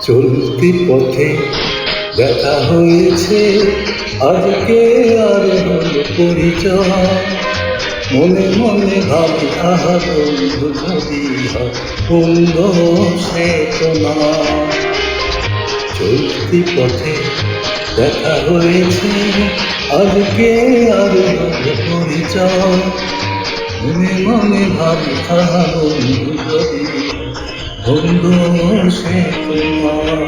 চলতি পথে দেখা হয়েছে, আজকে আর হল পরিচয়। মনে মনে ভাবি আহা বন্ধু যদি হয় সুন্দর সে তো না। চলতি পথে দেখা হয়েছে, আজকে আর হল পরিচয়। মনে মনে ভাবি আহা বন্ধু যদি বন্ধু সে তোমার।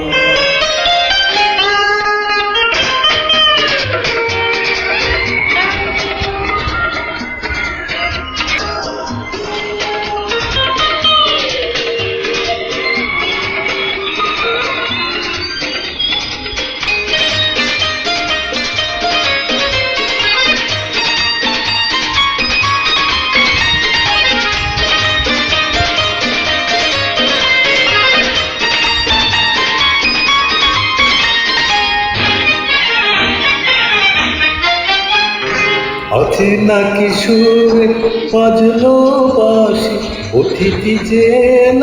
আছে নাকি সুরে বাজলো বাঁশি, অতিথি যেন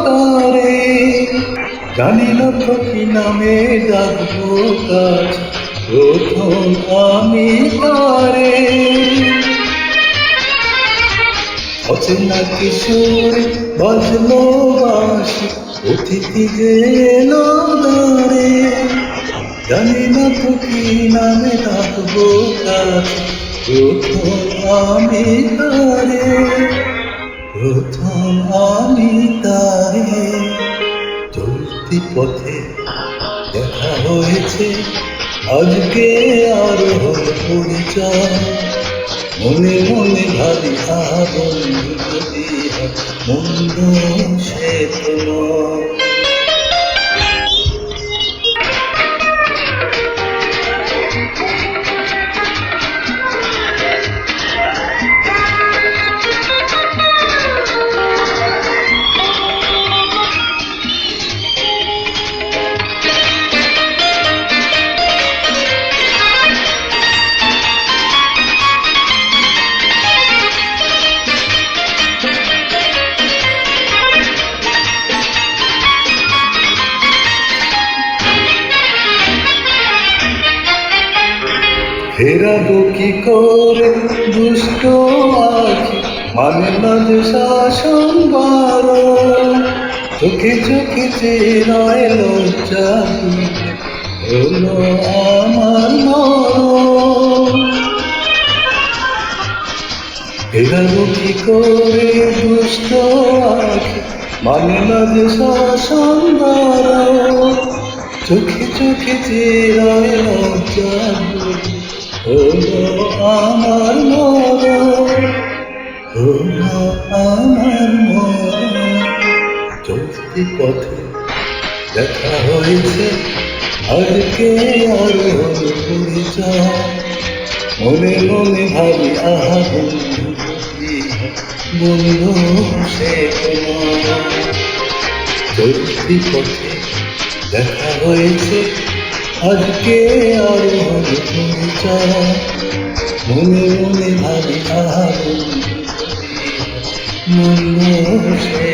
তারে। জানি না তো কি নামে ডাকবো কাছে, প্রথম আমি তারে। আছে নাকি সুরে বাজলো বাঁশি, অতিথি যেন তারে। জানি না তো কি নামে ডাকবো কাছে, প্রথম আমি তারে। প্রথম আমি তারে। চলতি পথে দেখা হয়েছে, আজকে আর হল পরিচয়। মনে মনে ভাবি আহা বন্ধু যদি হয় মন্দ সে তো নয়। ফেরাবো কি করে দুষ্ট আখি, মানে না যে শাসন বারো। চোখে চোখে চেরায় লজ্জা হলো আমার মরণ। ফেরাবো কি করে দুষ্ট আখি, মানে না যে শাসন বারো। চোখে চোখে চেরায় লজ্জা হলো আমার মরণ, হলো আমার মরণ। চলতি পথে দেখা হয়েছে, আজকে আর হল পরিচয়। মনে মনে ভাবি আহা বন্ধু যদি বন্ধু সে তোমার। চলতি পথে দেখা হয়েছে, আজকে আর হল পরিচয়। মনে মনে ভাবি আহা বন্ধু যদি বন্ধু সে